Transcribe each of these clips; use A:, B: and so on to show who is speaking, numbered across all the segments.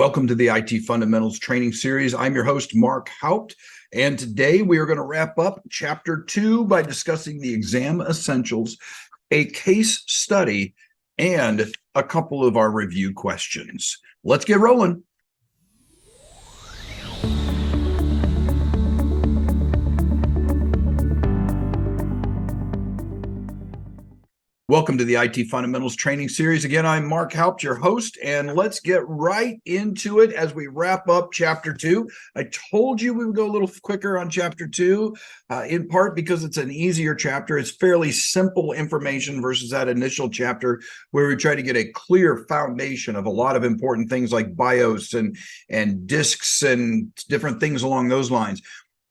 A: Welcome to the IT Fundamentals Training Series. I'm your host, Mark Haupt, and today we are going to wrap up Chapter 2 by discussing the exam essentials, a case study, and a couple of our review questions. Let's get rolling. Welcome to the IT Fundamentals Training Series. Again, I'm Mark Haupt, your host, and let's get right into it as we wrap up Chapter 2. I told you we would go a little quicker on Chapter 2, in part because it's an easier chapter. It's fairly simple information versus that initial chapter where we try to get a clear foundation of a lot of important things like BIOS and disks and different things along those lines.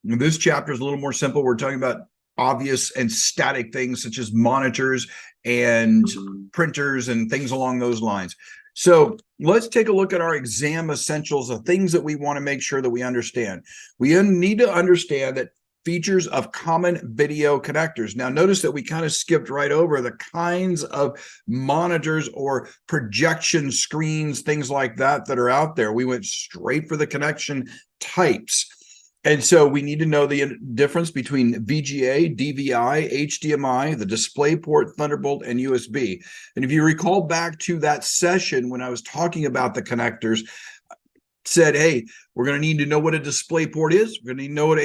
A: And this chapter is a little more simple. We're talking about obvious and static things such as monitors and printers and things along those lines. So let's take a look at our exam essentials, the things that we want to make sure that we understand. We need to understand that features of common video connectors. Now, notice that we kind of skipped right over the kinds of monitors or projection screens, things like that are out there. We went straight for the connection types. And so we need to know the difference between VGA, DVI, HDMI, the DisplayPort, Thunderbolt, and USB. And if you recall back to that session when I was talking about the connectors, said, hey, we're going to need to know what a DisplayPort is. We're going to need to know what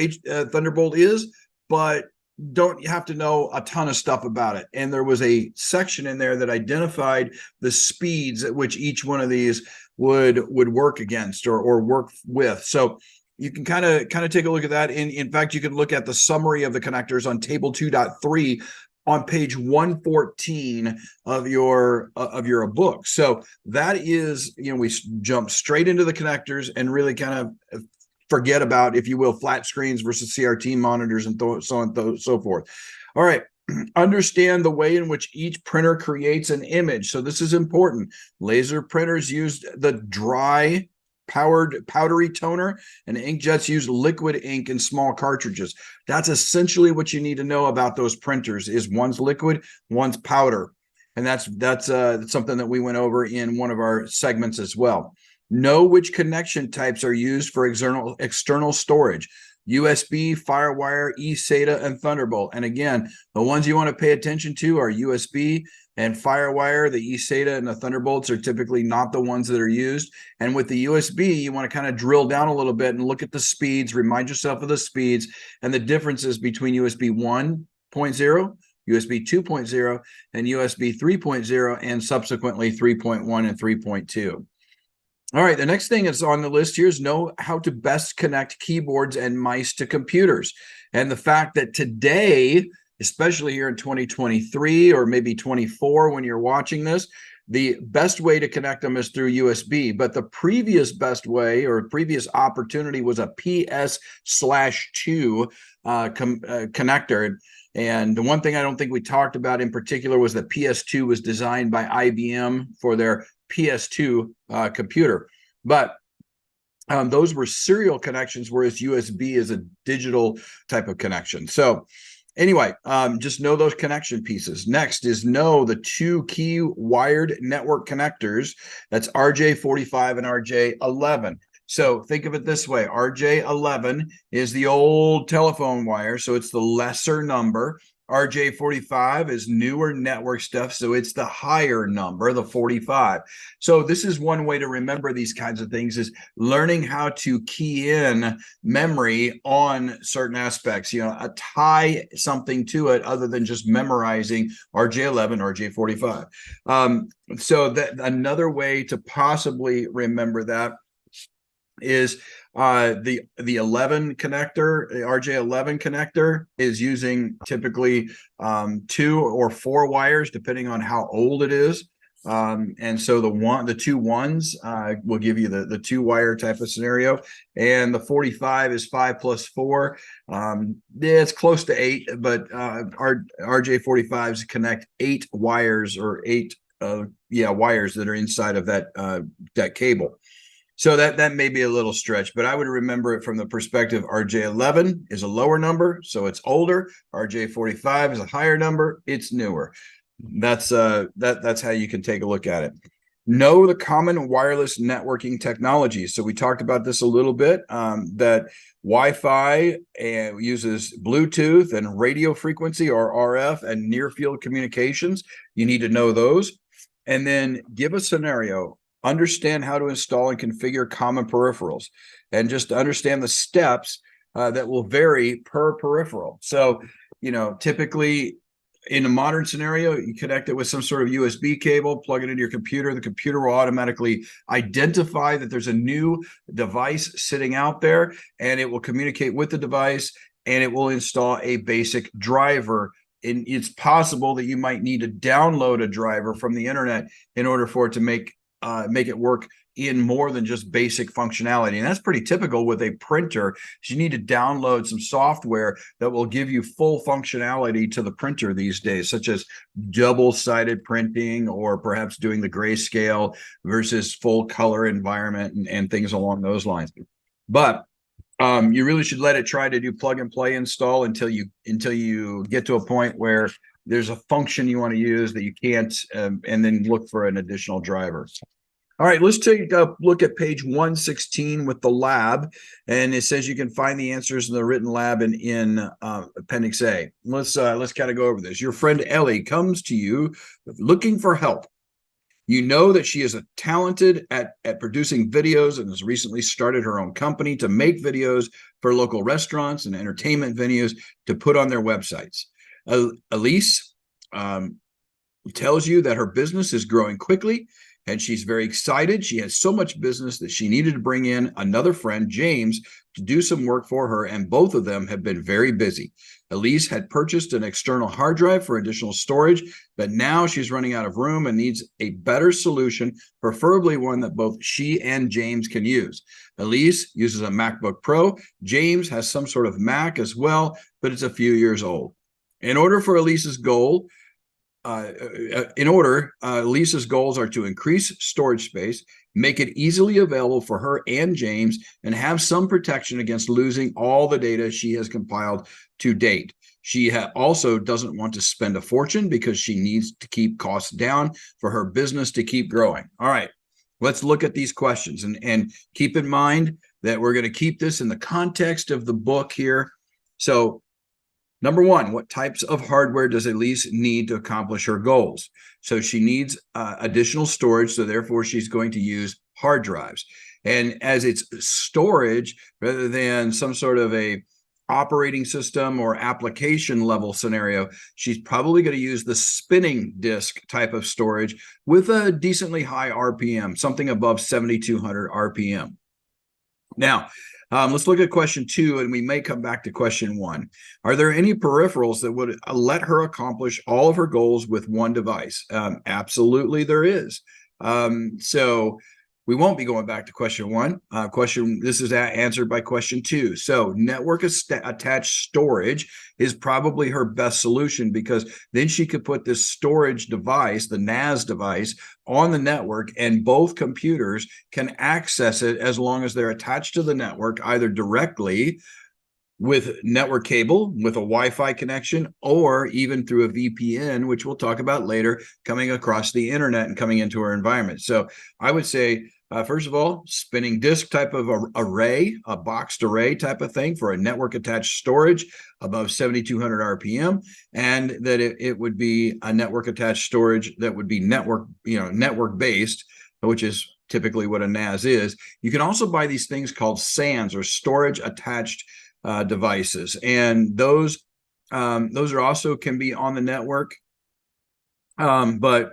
A: Thunderbolt is, but don't have to know a ton of stuff about it. And there was a section in there that identified the speeds at which each one of these would work against or work with. So you can kind of take a look at that. In fact, you can look at the summary of the connectors on table 2.3 on page 114 of your book. So that is, we jump straight into the connectors and really kind of forget about, if you will, flat screens versus CRT monitors and so on and so forth. All right. Understand the way in which each printer creates an image. So this is important. Laser printers used the dry powdery toner, and inkjets use liquid ink in small cartridges. That's essentially what you need to know about those printers. Is one's liquid, one's powder, and that's something that we went over in one of our segments as well. Know which connection types are used for external storage: USB, FireWire, eSATA, and Thunderbolt. And again, the ones you want to pay attention to are USB and FireWire. The eSATA and the Thunderbolts are typically not the ones that are used. And with the USB, you want to kind of drill down a little bit and look at the speeds, remind yourself of the speeds and the differences between USB 1.0, USB 2.0, and USB 3.0, and subsequently 3.1 and 3.2. All right, the next thing that's on the list here is know how to best connect keyboards and mice to computers. And the fact that today, especially here in 2023 or maybe 24 when you're watching this, the best way to connect them is through USB. But the previous best way or previous opportunity was a PS/2 connector. And the one thing I don't think we talked about in particular was that PS2 was designed by IBM for their PS2 computer. But those were serial connections, whereas USB is a digital type of connection. So anyway, just know those connection pieces. Next is know the two key wired network connectors. That's RJ45 and RJ11. So think of it this way. RJ11 is the old telephone wire, so it's the lesser number. RJ45 is newer network stuff, so it's the higher number, the 45. So this is one way to remember these kinds of things, is learning how to key in memory on certain aspects, tie something to it other than just memorizing RJ11, RJ45. So that another way to possibly remember that is the 11 connector. The RJ11 connector is using typically 2 or 4 wires depending on how old it is. And so the 2 ones will give you the 2 wire type of scenario, and the 45 is 5 plus 4. It's close to 8, but our RJ45s connect 8 wires or 8 wires that are inside of that cable. So that may be a little stretch, but I would remember it from the perspective RJ11 is a lower number, so it's older. RJ45 is a higher number, it's newer. That's how you can take a look at it. Know the common wireless networking technologies. So we talked about this a little bit, that Wi-Fi uses Bluetooth and radio frequency, or RF, and near field communications. You need to know those. And then give a scenario, understand how to install and configure common peripherals, and just understand the steps that will vary per peripheral. So, typically in a modern scenario, you connect it with some sort of USB cable, plug it into your computer. The computer will automatically identify that there's a new device sitting out there, and it will communicate with the device, and it will install a basic driver. And it's possible that you might need to download a driver from the internet in order for it to make it work in more than just basic functionality. And that's pretty typical with a printer. You need to download some software that will give you full functionality to the printer these days, such as double-sided printing, or perhaps doing the grayscale versus full color environment, and things along those lines. But you really should let it try to do plug and play install until you get to a point where there's a function you want to use that you can't, and then look for an additional driver. All right, let's take a look at page 116 with the lab, and it says you can find the answers in the written lab in Appendix A. Let's kind of go over this. Your friend Ellie comes to you looking for help. You know that she is talented at producing videos and has recently started her own company to make videos for local restaurants and entertainment venues to put on their websites. Elise tells you that her business is growing quickly, and she's very excited. She has so much business that she needed to bring in another friend, James, to do some work for her, and both of them have been very busy. Elise had purchased an external hard drive for additional storage, but now she's running out of room and needs a better solution, preferably one that both she and James can use. Elise uses a MacBook Pro. James has some sort of Mac as well, but it's a few years old. In order for Elise's goal, Lisa's goals are to increase storage space, make it easily available for her and James, and have some protection against losing all the data she has compiled to date. She also doesn't want to spend a fortune because she needs to keep costs down for her business to keep growing. All right, let's look at these questions, and keep in mind that we're going to keep this in the context of the book here. So, number one, what types of hardware does Elise need to accomplish her goals? So she needs additional storage, so therefore she's going to use hard drives. And as it's storage, rather than some sort of a operating system or application level scenario, she's probably going to use the spinning disk type of storage with a decently high RPM, something above 7,200 RPM. Now, let's look at question 2, and we may come back to question 1. Are there any peripherals that would let her accomplish all of her goals with one device? Absolutely, there is. So we won't be going back to question 1. This is answered by question 2. So network attached storage is probably her best solution, because then she could put this storage device, the NAS device, on the network, and both computers can access it as long as they're attached to the network, either directly with network cable, with a Wi-Fi connection, or even through a VPN, which we'll talk about later, coming across the internet and coming into our environment. So I would say, first of all, spinning disk type of array, a boxed array type of thing for a network attached storage above 7,200 RPM, and that it would be a network attached storage that would be network based, which is typically what a NAS is. You can also buy these things called SANs, or storage attached devices, and those are also can be on the network. But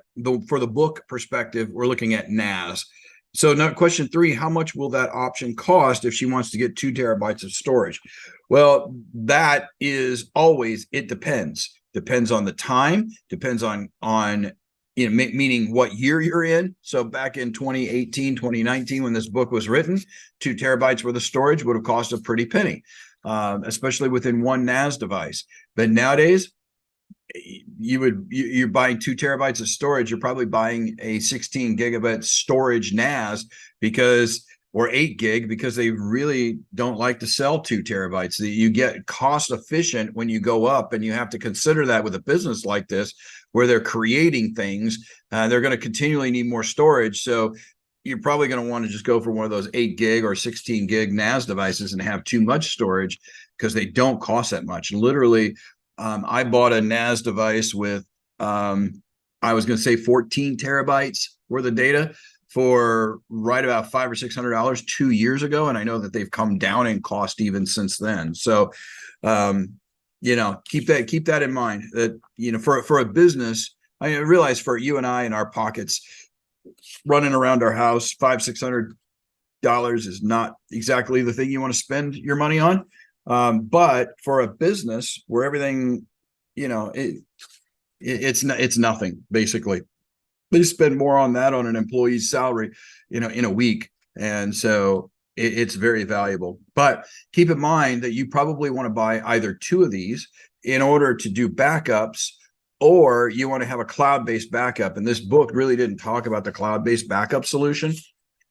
A: for the book perspective, we're looking at NAS. So now question 3, how much will that option cost if she wants to get 2 terabytes of storage? Well, that is always, it depends on the time, depends on meaning what year you're in. So back in 2018, 2019, when this book was written, 2 terabytes worth of storage would have cost a pretty penny, especially within one NAS device. But nowadays, you're buying 2 terabytes of storage, you're probably buying a 16 gigabit storage NAS, because or 8 gig because they really don't like to sell 2 terabytes. You get cost efficient when you go up, and you have to consider that with a business like this where they're creating things. They're going to continually need more storage. So you're probably going to want to just go for one of those 8 gig or 16 gig NAS devices and have too much storage because they don't cost that much. Literally, I bought a NAS device with, I was going to say 14 terabytes worth of data for right about $500 or $600 2 years ago, and I know that they've come down in cost even since then. So, keep that in mind. That for a business, I realize for you and I in our pockets, running around our house, $500-600 is not exactly the thing you want to spend your money on. But for a business where everything, it's nothing basically. They spend more on that on an employee's salary, in a week. And so it's very valuable. But keep in mind that you probably want to buy either 2 of these in order to do backups, or you want to have a cloud-based backup. And this book really didn't talk about the cloud-based backup solution.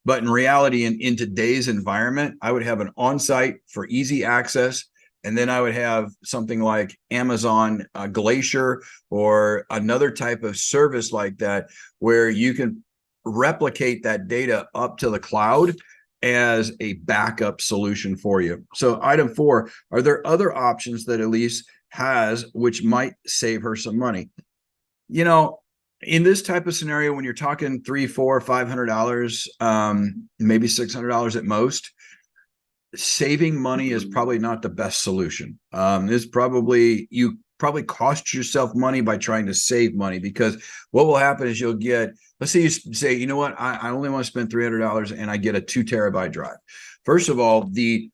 A: But in reality, in today's environment, I would have an on-site for easy access. And then I would have something like Amazon Glacier or another type of service like that, where you can replicate that data up to the cloud as a backup solution for you. So item 4, are there other options that Elise has which might save her some money? In this type of scenario, when you're talking $300, $400, $500, maybe $600 at most, saving money is probably not the best solution. You probably cost yourself money by trying to save money, because what will happen is you'll get, let's say you say, you know what, I only want to spend $300 and I get a 2 terabyte drive. First of all, the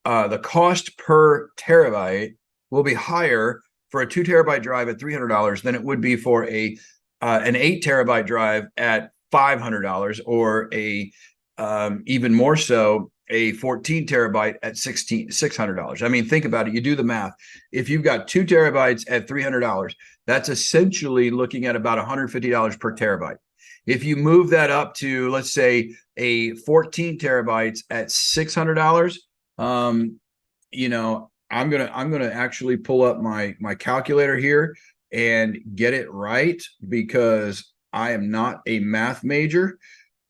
A: cost per terabyte will be higher for a 2 terabyte drive at $300 than it would be for an 8 terabyte drive at $500, or even more so, a 14 terabyte at $600. I mean, think about it. You do the math. If you've got 2 terabytes at $300, that's essentially looking at about $150 per terabyte. If you move that up to, let's say, a 14 terabytes at $600, I'm gonna actually pull up my calculator here and get it right, because I am not a math major.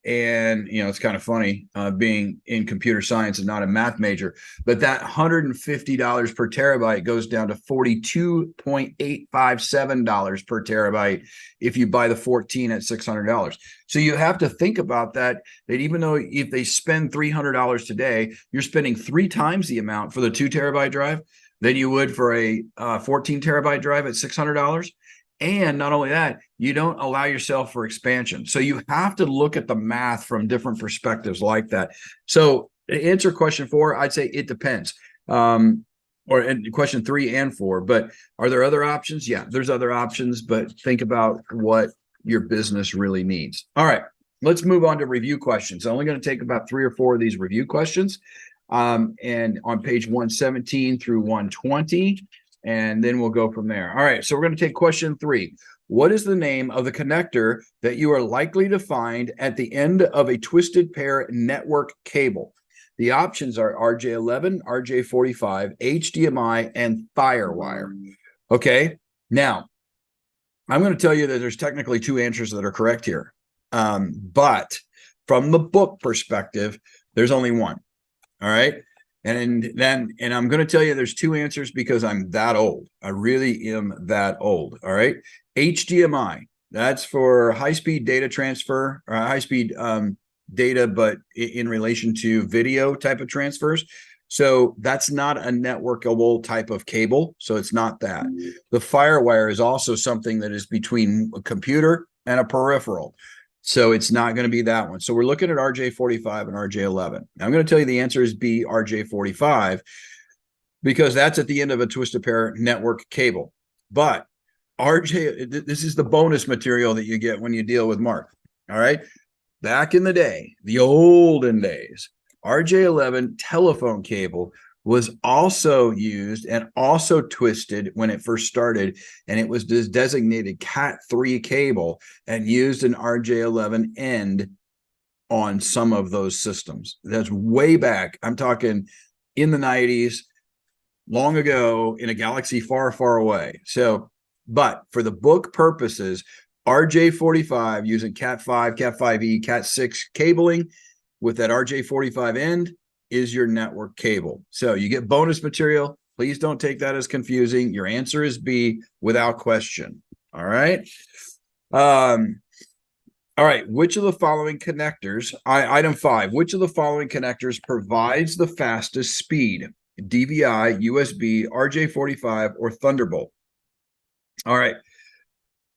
A: And it's kind of funny being in computer science and not a math major, but that $150 per terabyte goes down to $42.857 per terabyte if you buy the 14 at $600. So you have to think about that even though if they spend $300 today, you're spending 3 times the amount for the 2 terabyte drive than you would for a 14 terabyte drive at $600. And not only that, you don't allow yourself for expansion. So you have to look at the math from different perspectives like that. So to answer question 4, I'd say it depends. Or in question 3 and 4. But are there other options? Yeah, there's other options, but think about what your business really needs. All right, let's move on to review questions. I'm only going to take about 3 or 4 of these review questions. And on page 117 through 120. And then we'll go from there. All right, so we're going to take question 3. What is the name of the connector that you are likely to find at the end of a twisted pair network cable? The options are RJ11, RJ45, HDMI, and FireWire. Okay, now I'm going to tell you that there's technically 2 answers that are correct here. But from the book perspective, there's only one. All right. And I'm going to tell you there's 2 answers because I'm that old. I really am that old. All right. HDMI, that's for high-speed data transfer, or high-speed data, but in relation to video type of transfers. So that's not a networkable type of cable. So it's not that. The FireWire is also something that is between a computer and a peripheral. So it's not going to be that one. So we're looking at RJ45 and RJ11. Now I'm going to tell you the answer is B, RJ45, because that's at the end of a twisted pair network cable. But this is the bonus material that you get when you deal with Mark. All right. Back in the day, the olden days, RJ11 telephone cable was also used and also twisted when it first started, and it was designated Cat 3 cable and used an RJ11 end on some of those systems. That's way back. I'm talking in the 90s, long ago, in a galaxy far, far away. So, but for the book purposes, RJ45 using Cat5, Cat5e, Cat6 cabling with that RJ45 end is your network cable. So you get bonus material. Please don't take that as confusing. Your answer is B without question. All right. All right. Which of the following connectors, item 5, which of the following connectors provides the fastest speed? DVI, USB, RJ45, or Thunderbolt? All right.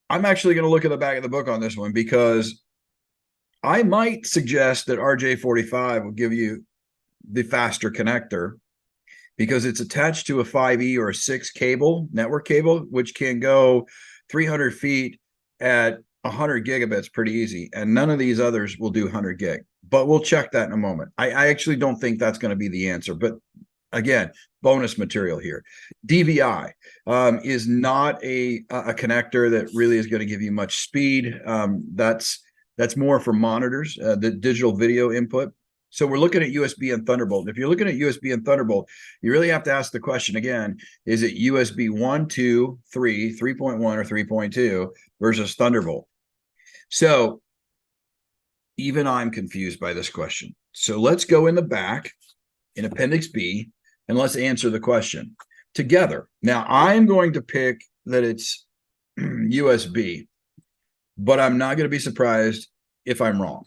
A: I'm actually going to look at the back of the book on this one because I might suggest that RJ45 will give you the faster connector because it's attached to a 5E or a 6 cable, network cable, which can go 300 feet at 100 gigabits pretty easy. And none of these others will do 100 gig, but we'll check that in a moment. I actually don't think that's going to be the answer, but again, bonus material here. DVI is not a connector that really is going to give you much speed. That's more for monitors, the digital video input. So we're looking at USB and Thunderbolt. If you're looking at USB and Thunderbolt, you really have to ask the question again, is it USB 1, 2, 3, 3.1, or 3.2 versus Thunderbolt? So even I'm confused by this question. So let's go in the back in Appendix B and let's answer the question together. Now I'm going to pick that it's USB, but I'm not going to be surprised if I'm wrong.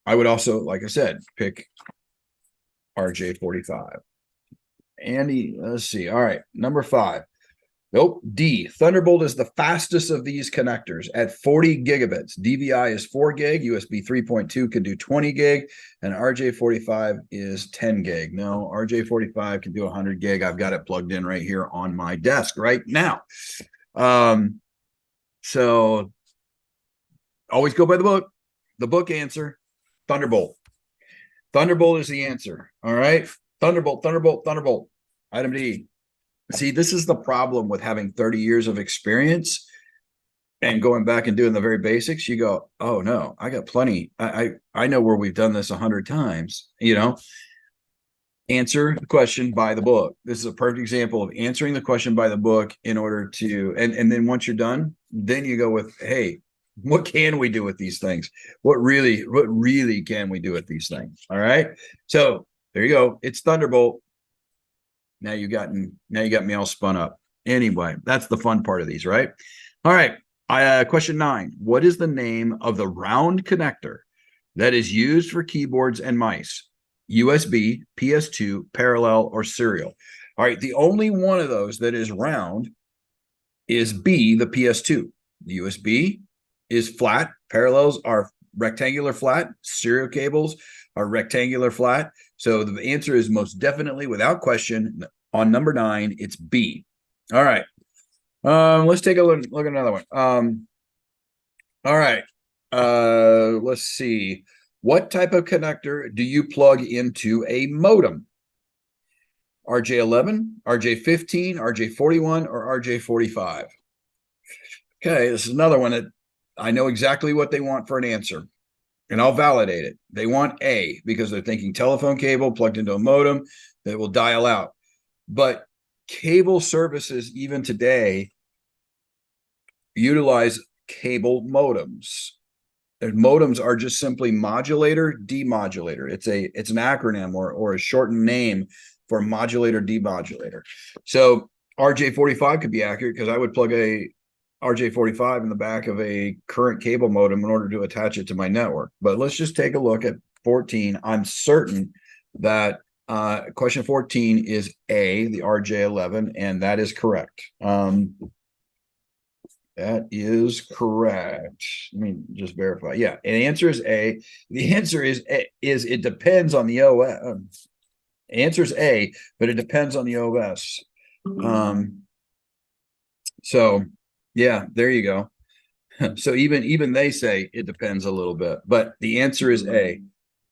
A: I would also, like I said, pick RJ45. Andy, let's see. All right, number 5. Nope. D. Thunderbolt is the fastest of these connectors at 40 gigabits. DVI is 4 gig. USB 3.2 can do 20 gig. And RJ45 is 10 gig. No, RJ45 can do 100 gig. I've got it plugged in right here on my desk right now. So always go by the book. The book answer, Thunderbolt. Thunderbolt is the answer. All right. Thunderbolt, Thunderbolt, Thunderbolt. Item D. See, this is the problem with having 30 years of experience and going back and doing the very basics. You go, oh no, I got plenty. I know where we've done this 100 times, you know. Answer the question by the book. This is a perfect example of answering the question by the book in order to, and then once you're done, then you go with, hey, what can we do with these things? What really can we do with these things? All right. So there you go. It's Thunderbolt. Now you got me all spun up. Anyway, that's the fun part of these, right? All right. Question 9. What is the name of the round connector that is used for keyboards and mice? USB, PS2, parallel, or serial? All right. The only one of those that is round is B, the PS2. The USB is flat. Parallels are rectangular flat. Serial cables are rectangular flat. So the answer is most definitely, without question, on number 9, it's B. All right. Let's take a look at another one. All right. Let's see. What type of connector do you plug into a modem? RJ11, RJ15, RJ41, or RJ45? Okay, this is another one that I know exactly what they want for an answer, and I'll validate it. They want A because they're thinking telephone cable plugged into a modem that will dial out. But cable services, even today, utilize cable modems. And modems are just simply modulator, demodulator. It's an acronym or a shortened name for modulator, demodulator. So RJ45 could be accurate because I would plug a RJ45 in the back of a current cable modem in order to attach it to my network. But let's just take a look at 14. I'm certain that question 14 is A, the RJ11, and that is correct. That is correct. Let me just verify. Yeah, and the answer is A. The answer is it depends on the OS. Answer is A, but it depends on the OS. So yeah, there you go. So even they say it depends a little bit, but the answer is A.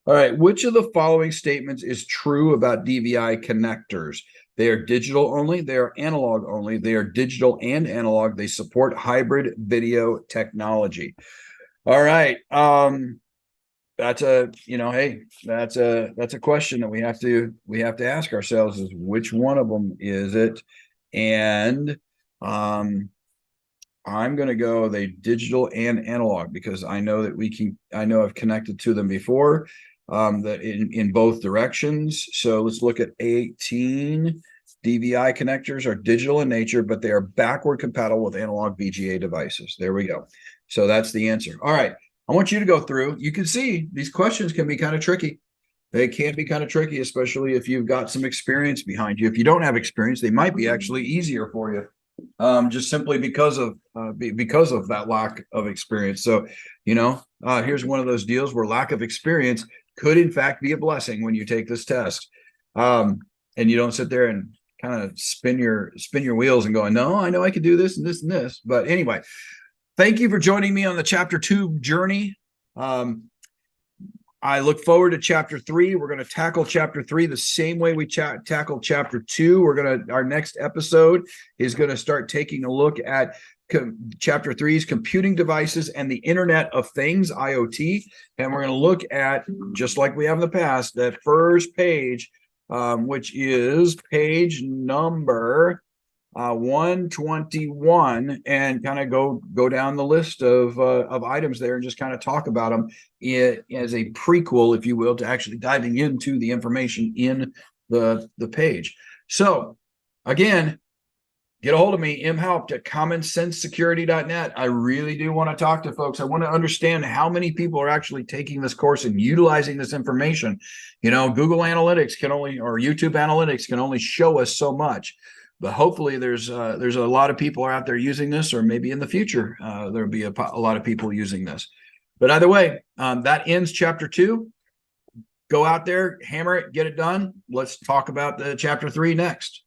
A: All right, which of the following statements is true about DVI connectors? They are digital only, they are analog only, they are digital and analog, they support hybrid video technology. All right. That's a, hey, that's a question that we have to ask ourselves, is which one of them is it? And I'm going to go the digital and analog, because I know that I know I've connected to them before, that in both directions. So let's look at A18. DVI connectors are digital in nature, but they are backward compatible with analog VGA devices. There we go. So that's the answer. All right. I want you to go through. You can see these questions can be kind of tricky. They can be kind of tricky, especially if you've got some experience behind you. If you don't have experience, they might be actually easier for you, just simply because of that lack of experience. So, here's one of those deals where lack of experience could, in fact, be a blessing when you take this test, and you don't sit there and kind of spin your wheels and going, no, I know I could do this and this and this. But anyway, thank you for joining me on the Chapter 2 journey. I look forward to Chapter 3. We're going to tackle Chapter 3 the same way we tackled Chapter 2. Our next episode is going to start taking a look at Chapter 3's computing devices and the Internet of Things, IoT. And we're going to look at, just like we have in the past, that first page, which is page number 121, and kind of go down the list of items there and just kind of talk about them as a prequel, if you will, to actually diving into the information in the page. So again, get a hold of me, mhaupt@commonsensesecurity.net. I really do want to talk to folks. I want to understand how many people are actually taking this course and utilizing this information. Google Analytics or YouTube Analytics can only show us so much. But hopefully there's a lot of people out there using this, or maybe in the future there'll be a lot of people using this. But either way, that ends Chapter 2. Go out there, hammer it, get it done. Let's talk about the Chapter 3 next.